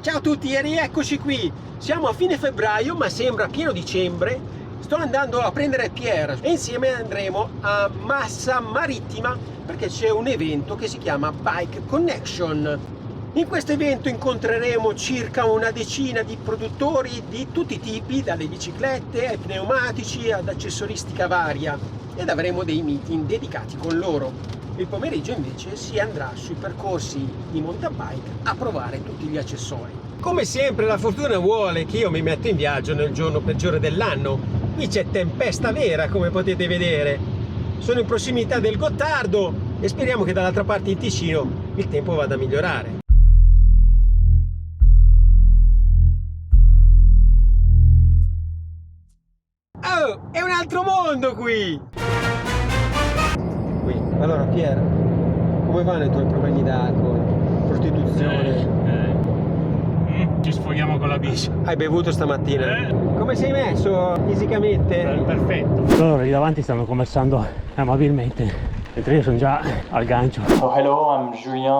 Ciao a tutti e rieccoci qui. Siamo a fine febbraio ma sembra pieno dicembre. Sto andando a prendere Pierre e insieme andremo a Massa Marittima perché c'è un evento che si chiama Bike Connection. In questo evento incontreremo circa una decina di produttori di tutti i tipi, dalle biciclette ai pneumatici ad accessoristica varia, ed avremo dei meeting dedicati con loro. Il pomeriggio invece si andrà sui percorsi di mountain bike a provare tutti gli accessori. Come sempre la fortuna vuole che io mi metto in viaggio nel giorno peggiore dell'anno. Qui c'è tempesta vera, come potete vedere. Sono in prossimità del Gottardo e speriamo che dall'altra parte in Ticino il tempo vada a migliorare. Oh, è un altro mondo qui! Allora Pier, come vanno i tuoi problemi d'alcol, prostituzione? Ci sfoghiamo con la bici. Hai bevuto stamattina? Come sei messo fisicamente? Perfetto. Loro lì davanti stanno conversando amabilmente, mentre io sono già al gancio. So hello, I'm Julien,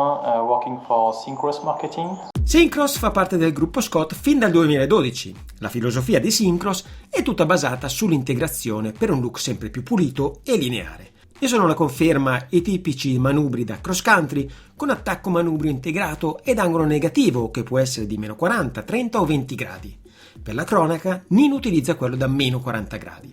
working for Syncros Marketing. Syncros fa parte del gruppo Scott fin dal 2012. La filosofia di Syncros è tutta basata sull'integrazione per un look sempre più pulito e lineare. E sono la conferma i tipici manubri da cross country con attacco manubrio integrato ed angolo negativo che può essere di meno 40, 30 o 20 gradi. Per la cronaca, Nino utilizza quello da meno 40 gradi.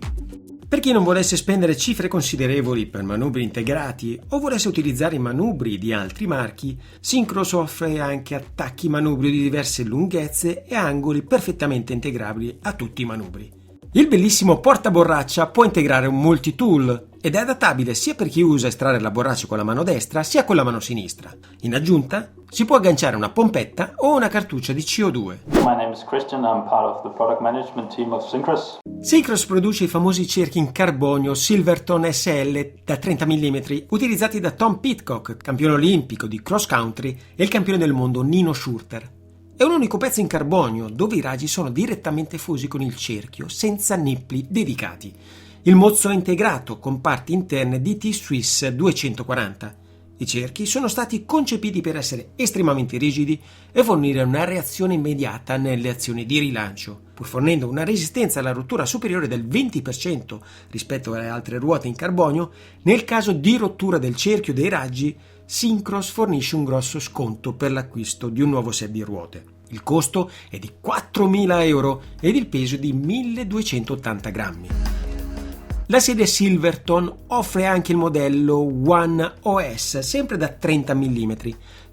Per chi non volesse spendere cifre considerevoli per manubri integrati o volesse utilizzare i manubri di altri marchi, Syncros offre anche attacchi manubrio di diverse lunghezze e angoli perfettamente integrabili a tutti i manubri. Il bellissimo portaborraccia può integrare un multitool ed è adattabile sia per chi usa estrarre la borraccia con la mano destra sia con la mano sinistra. In aggiunta si può agganciare una pompetta o una cartuccia di CO2. My name is Christian, I'm part of the product management team of Syncros. Syncros produce i famosi cerchi in carbonio Silverton SL da 30 mm utilizzati da Tom Pidcock, campione olimpico di cross country, e il campione del mondo Nino Schurter. È un unico pezzo in carbonio dove i raggi sono direttamente fusi con il cerchio senza nippli dedicati. Il mozzo è integrato con parti interne di T-Swiss 240. I cerchi sono stati concepiti per essere estremamente rigidi e fornire una reazione immediata nelle azioni di rilancio, pur fornendo una resistenza alla rottura superiore del 20% rispetto alle altre ruote in carbonio. Nel caso di rottura del cerchio dei raggi, Syncros fornisce un grosso sconto per l'acquisto di un nuovo set di ruote. Il costo è di 4.000 euro ed il peso di 1.280 grammi. La serie Silverton offre anche il modello One OS, sempre da 30 mm.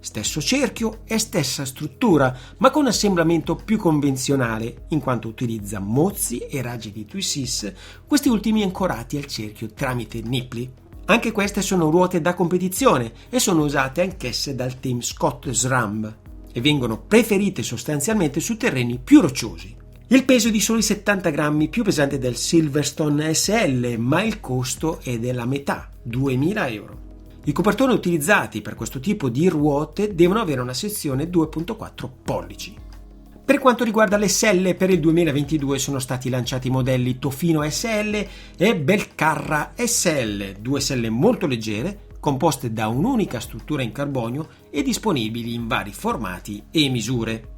Stesso cerchio e stessa struttura, ma con assemblamento più convenzionale, in quanto utilizza mozzi e raggi di T-Swiss, questi ultimi ancorati al cerchio tramite nippli. Anche queste sono ruote da competizione e sono usate anch'esse dal team Scott SRAM e vengono preferite sostanzialmente su terreni più rocciosi. Il peso è di soli 70 grammi, più pesante del Silverstone SL, ma il costo è della metà, 2.000 euro. I copertoni utilizzati per questo tipo di ruote devono avere una sezione 2.4 pollici. Per quanto riguarda l'SL, per il 2022 sono stati lanciati i modelli Tofino SL e Belcarra SL, due selle molto leggere, composte da un'unica struttura in carbonio e disponibili in vari formati e misure.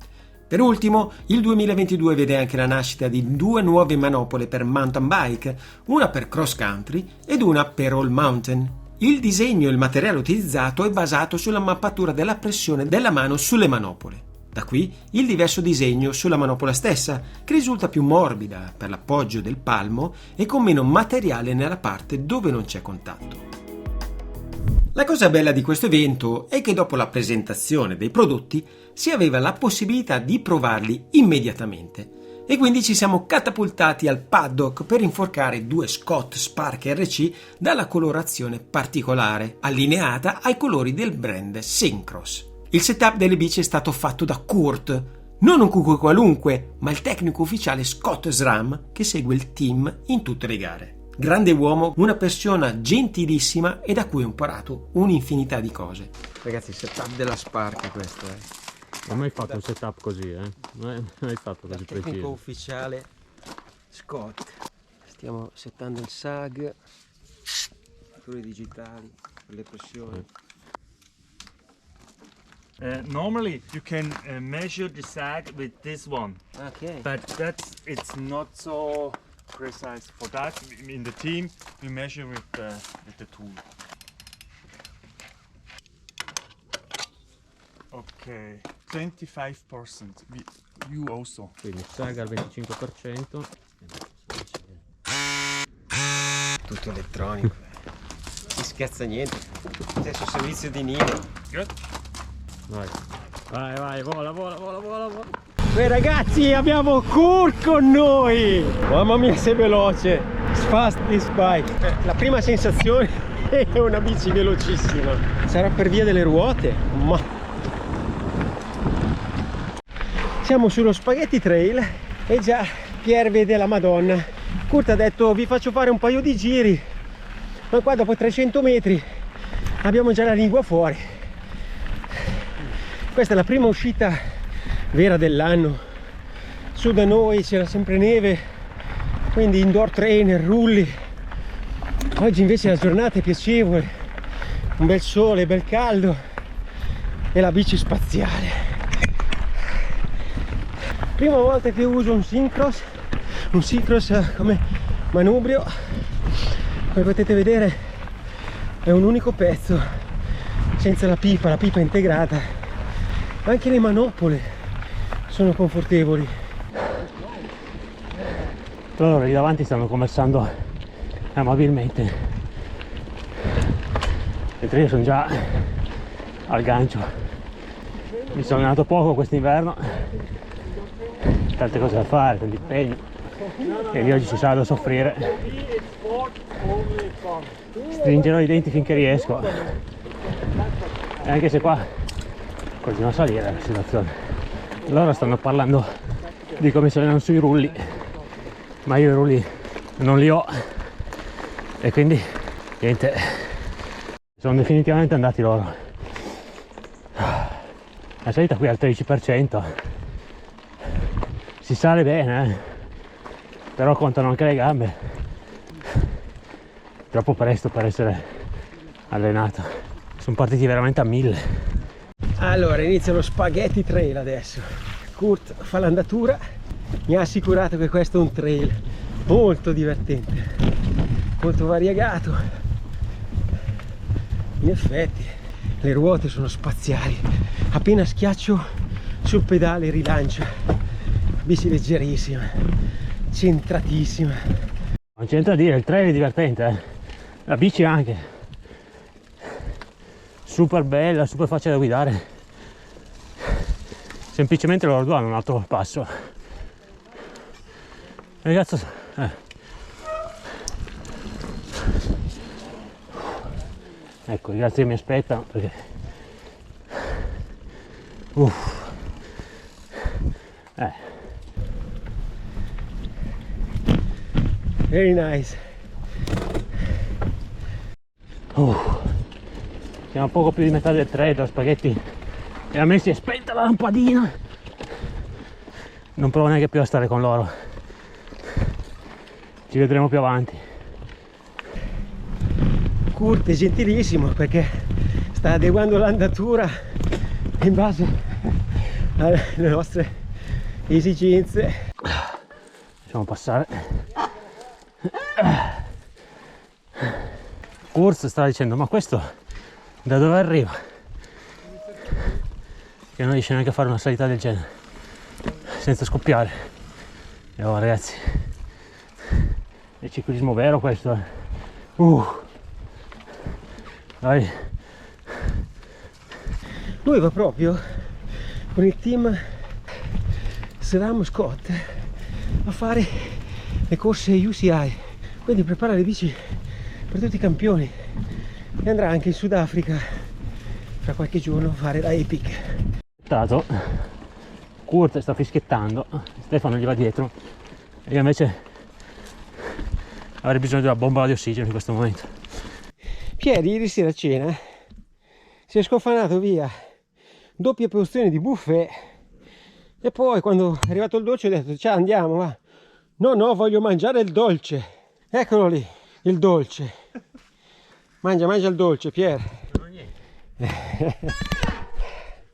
Per ultimo, il 2022 vede anche la nascita di due nuove manopole per mountain bike, una per cross country ed una per all mountain. Il disegno e il materiale utilizzato è basato sulla mappatura della pressione della mano sulle manopole. Da qui il diverso disegno sulla manopola stessa, che risulta più morbida per l'appoggio del palmo e con meno materiale nella parte dove non c'è contatto. La cosa bella di questo evento è che dopo la presentazione dei prodotti si aveva la possibilità di provarli immediatamente e quindi ci siamo catapultati al paddock per inforcare due Scott Spark RC dalla colorazione particolare, allineata ai colori del brand Syncros. Il setup delle bici è stato fatto da Kurt, non un cucù qualunque, ma il tecnico ufficiale Scott SRAM che segue il team in tutte le gare. Grande uomo, una persona gentilissima e da cui ho imparato un'infinità di cose. Ragazzi, il setup della Spark è questo, Non hai mai fatto un setup così, Non hai fatto così preciso. Tecnico ufficiale Scott. Stiamo settando il SAG, fatture digitali per le pressioni. Normally you can measure the sag with this one, Ok. but it's not so precise. For that, in the team, we measure with the tool. Okay, 25%. You also. Quindi saga al 25%. Tutto elettronico. Si schiazza niente. Stesso servizio di Nino. Good. Vai, vola. Beh ragazzi, abbiamo Kurt con noi. Mamma mia, sei veloce. Fast this bike. La prima sensazione è una bici velocissima. Sarà per via delle ruote? Ma siamo sullo Spaghetti Trail e già Pier vede la Madonna. Kurt ha detto vi faccio fare un paio di giri, ma qua dopo 300 metri abbiamo già la lingua fuori. Questa è la prima uscita vera dell'anno. Su da noi c'era sempre neve, quindi indoor trainer, rulli. Oggi invece la giornata è piacevole, un bel sole, bel caldo e la bici spaziale. Prima volta che uso un Syncross come manubrio. Come potete vedere è un unico pezzo, senza la pipa è integrata. Anche le manopole sono confortevoli. Loro lì davanti stanno conversando amabilmente, mentre io sono già al gancio. Mi sono allenato poco quest'inverno, tante cose da fare, tanti impegni, e di oggi si sa da soffrire. Stringerò i denti finché riesco, e anche se qua continua a salire la situazione. Loro stanno parlando di come si allenano sui rulli, ma io i rulli non li ho, e quindi niente, sono definitivamente andati loro. La salita qui è al 13%. Si sale bene, però contano anche le gambe. Troppo presto per essere allenato. Sono partiti veramente a 1000. Allora inizia lo Spaghetti Trail adesso. Kurt fa l'andatura, mi ha assicurato che questo è un trail molto divertente, molto variegato. In effetti le ruote sono spaziali, appena schiaccio sul pedale rilancia. Bici leggerissima, centratissima. Non c'è niente da dire, il trail è divertente, la bici anche. Super bella, super facile da guidare. Semplicemente loro due hanno un altro passo. Ragazzi, ecco, i ragazzi che mi aspettano perché Very nice. Siamo a poco più di metà del trail, da Spaghetti, e a me si è spenta la lampadina. Non provo neanche più a stare con loro. Ci vedremo più avanti. Kurt è gentilissimo perché sta adeguando l'andatura in base alle nostre esigenze. Lasciamo passare. Kurt stava dicendo: ma questo da dove arriva? Che non riesce neanche a fare una salita del genere senza scoppiare. E oh ragazzi, è ciclismo vero questo, Dai. Lui va proprio con il team SRAM Scott a fare le corse UCI, quindi prepara le bici per tutti i campioni, e andrà anche in Sudafrica fra qualche giorno a fare la Epic. Kurt sta fischiettando, Stefano gli va dietro, e io invece avrei bisogno di una bombola di ossigeno in questo momento. Pieri ieri sera a cena si è scofanato via doppia porzione di buffet, e poi quando è arrivato il dolce ho detto: ciao, andiamo, va. No, voglio mangiare il dolce. Eccolo lì, il dolce. Mangia il dolce, Pier.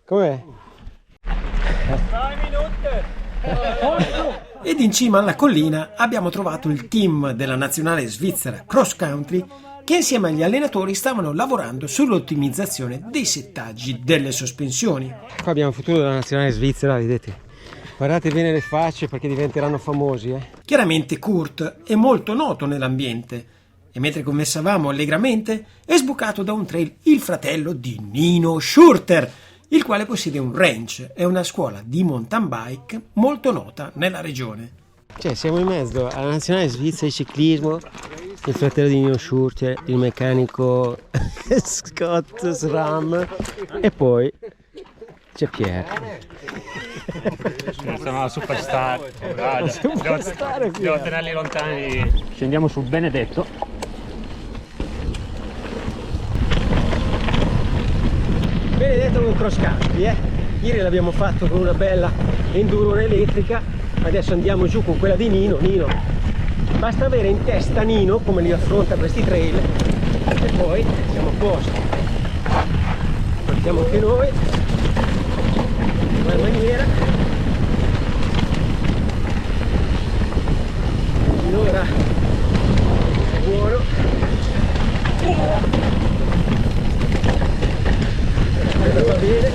Com'è? Ed in cima alla collina abbiamo trovato il team della nazionale svizzera cross country che insieme agli allenatori stavano lavorando sull'ottimizzazione dei settaggi delle sospensioni. Qua abbiamo il futuro della nazionale svizzera, vedete? Guardate bene le facce perché diventeranno famosi. Chiaramente Kurt è molto noto nell'ambiente e mentre conversavamo allegramente è sbucato da un trail il fratello di Nino Schurter, il quale possiede un ranch e una scuola di mountain bike molto nota nella regione. Cioè, siamo in mezzo alla nazionale svizzera di ciclismo, il fratello di Nino Schurter, il meccanico Scott SRAM e poi c'è Pierre. Sono una superstar. Devo tenerli lontani. Scendiamo sul Benedetto. Benedetto è un cross country, Ieri l'abbiamo fatto con una bella enduro elettrica, adesso andiamo giù con quella di Nino. Basta avere in testa Nino come li affronta questi trail e poi siamo a posto. Partiamo anche noi in quella maniera. Allora buono. Va bene.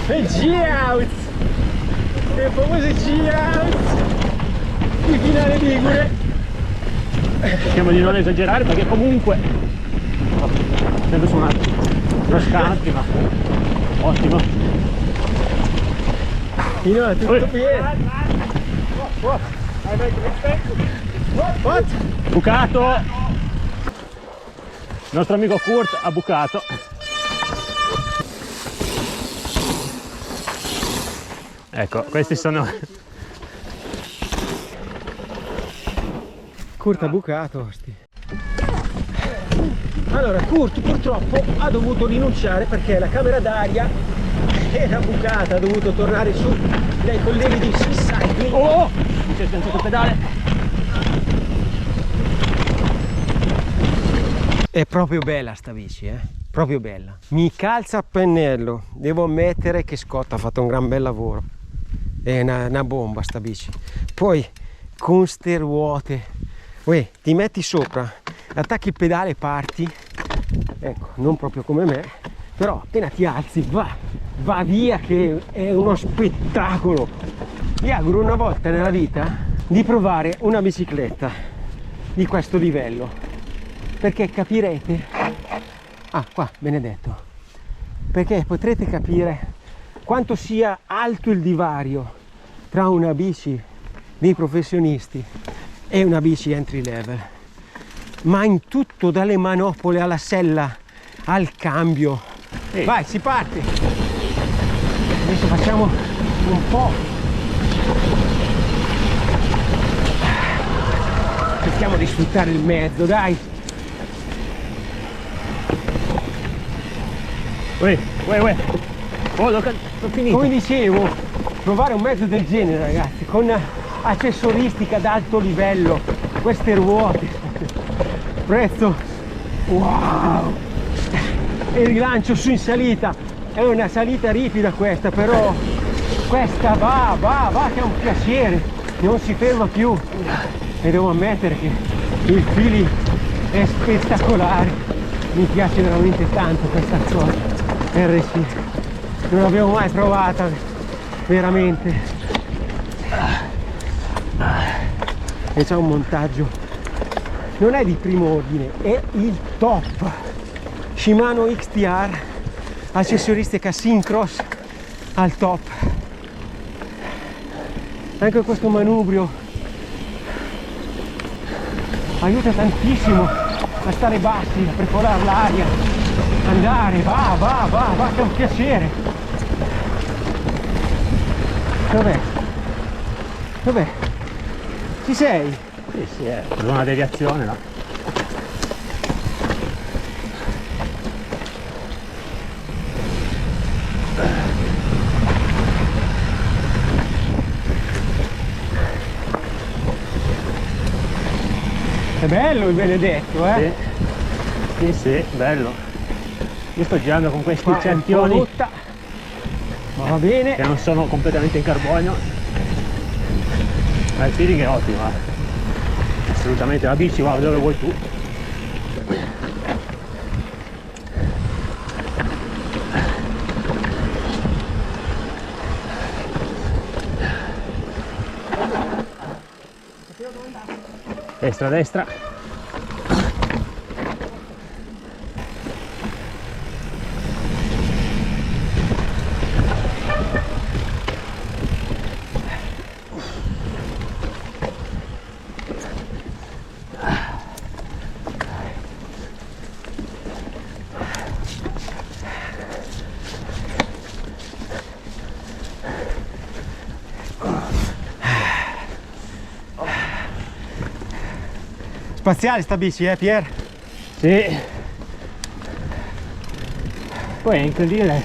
E G-out! Il famoso G-out! Il finale ligure! Cerchiamo di non esagerare perché comunque sempre su una cross country, ma ottimo. Finora tutto bene! What? Bucato! Il nostro amico Kurt ha bucato. Ecco, questi sono... Kurt ha bucato, osti. Allora, Kurt purtroppo ha dovuto rinunciare perché la camera d'aria era bucata, ha dovuto tornare su dai colleghi di Swiss Cycling. Oh! Mi si è sganciato il pedale. È proprio bella sta bici, proprio bella. Mi calza a pennello, devo ammettere che Scott ha fatto un gran bel lavoro. È una bomba sta bici. Poi con ste ruote, uè, ti metti sopra, attacchi il pedale e parti. Ecco, non proprio come me, però appena ti alzi va via che è uno spettacolo. Vi auguro una volta nella vita di provare una bicicletta di questo livello, perché capirete, qua Benedetto, perché potrete capire quanto sia alto il divario tra una bici dei professionisti e una bici entry level, ma in tutto, dalle manopole alla sella al cambio. Vai, si parte. Adesso facciamo un po', cerchiamo di sfruttare il mezzo, dai. Uè. Oh, l'ho finito. Come dicevo, provare un mezzo del genere, ragazzi, con accessoristica ad alto livello, queste ruote, prezzo, wow, e il rilancio su in salita, è una salita ripida questa, però questa va che è un piacere, non si ferma più, e devo ammettere che il feeling è spettacolare, mi piace veramente tanto questa cosa. RC non l'avevo mai provata veramente, e c'è un montaggio, non è di primo ordine, è il top. Shimano XTR, accessoristica Syncross al top. Anche questo manubrio aiuta tantissimo a stare bassi, a perforare l'aria, andare, va, che è un piacere. Dov'è? Ci sei? Sì, è una deviazione là. È bello il Benedetto, eh? Sì, sì, bello. Io sto girando con questi Qua è un po' cerchioni rotta, ma va bene. che non sono completamente in carbonio, ma il feeling è ottimo, assolutamente. La bici va dove vuoi tu. Destra, destra. Spaziale sta bici, Pier? Sì. Poi è incredibile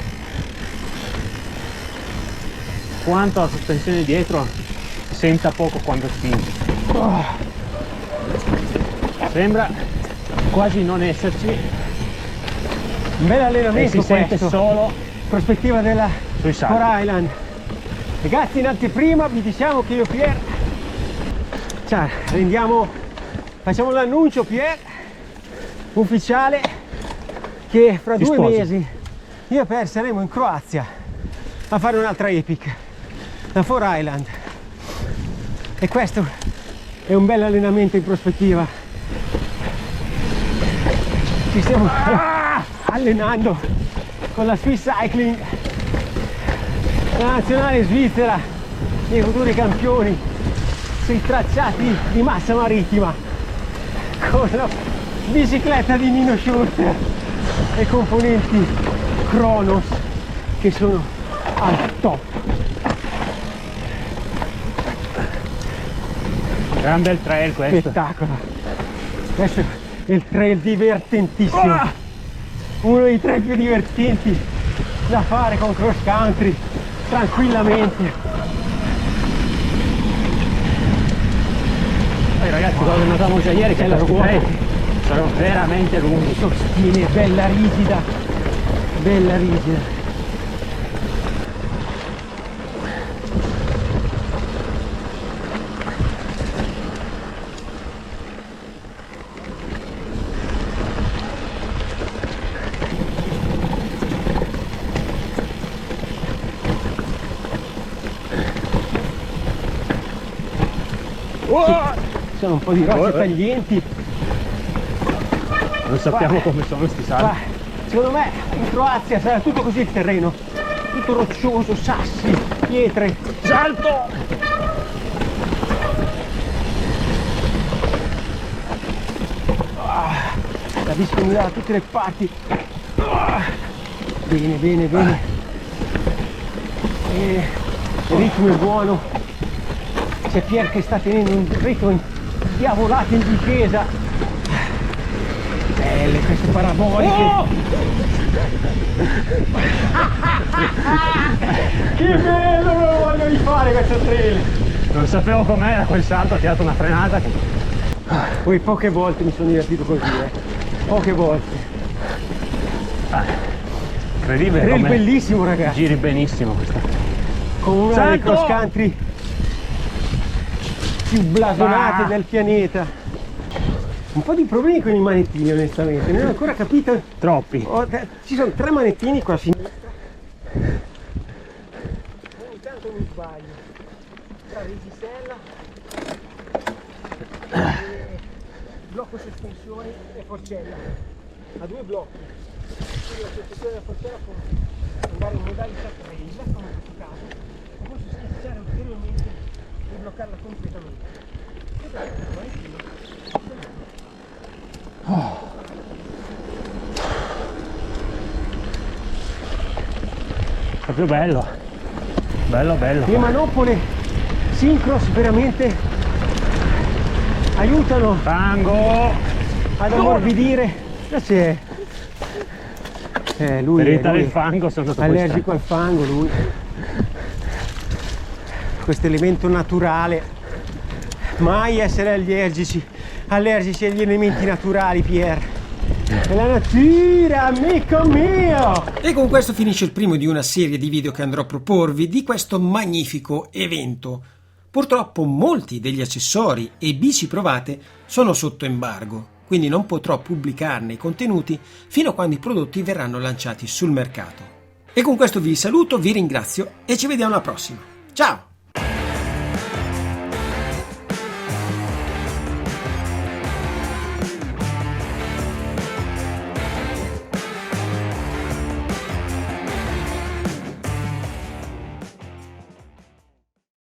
quanto la sospensione dietro senta poco quando spingi. Sembra quasi non esserci. Un bel E allenamento si sente questo. solo Prospettiva della sui salti. Core Island. Ragazzi, in anteprima vi diciamo che io e Pier, cioè, facciamo l'annuncio, Pier, ufficiale, che fra Ti 2 sposi. mesi io e Pier saremo in Croazia a fare un'altra epic, la Core Island, e questo è un bel allenamento in prospettiva. Ci stiamo allenando con la Swiss Cycling, la nazionale svizzera dei futuri campioni sui tracciati di massa marittima, con la bicicletta di Nino Schurter e componenti Kronos che sono al top. Gran bel trail questo. Spettacolo, questo è il trail divertentissimo, uno dei trail più divertenti da fare con cross country tranquillamente. Poi ragazzi, quello che notavamo già ieri, che questi trail sono veramente lunghi. Sostiene, bella rigida, bella rigida. Ci sono un po' di rocce taglienti. Non sappiamo come sono sti salti. Ma secondo me in Croazia sarà tutto così il terreno, tutto roccioso, sassi, pietre. Salto! La bici mi dà da tutte le parti. Bene, bene, bene. E il ritmo è buono. C'è Pier che sta tenendo un ritmo diavolato in difesa. Belle queste paraboliche. Che bello, me lo voglio rifare questo trail. Non sapevo com'era quel salto, ho tirato una frenata che... Poi poche volte mi sono divertito così, poche volte. Incredibile Trail come bellissimo, ragazzi. giri benissimo questa. Con una delle Salto! cross country più blasonate del pianeta. Un po' di problemi con i manettini, onestamente, non ho ancora capito. Troppi. Ci sono 3 manettini qua a sinistra. Ogni tanto mi sbaglio tra regisella, blocco sospensioni e forcella. Ha 2 blocchi. Quindi la sospensione della forcella può andare in modalità trail, come in questo caso, o posso schiacciare ulteriormente e bloccarla completamente. Questo è il manettino. Proprio bello. Bello, bello. Le manopole Syncros veramente aiutano Fango! ad ammorbidire. C'è lui Per è evitare lui il fango sono andato allergico al fango, lui. Questo elemento naturale Mai essere allergici agli elementi naturali, Pier. È la natura, amico mio! E con questo finisce il primo di una serie di video che andrò a proporvi di questo magnifico evento. Purtroppo molti degli accessori e bici provate sono sotto embargo, quindi non potrò pubblicarne i contenuti fino a quando i prodotti verranno lanciati sul mercato. E con questo vi saluto, vi ringrazio e ci vediamo alla prossima. Ciao!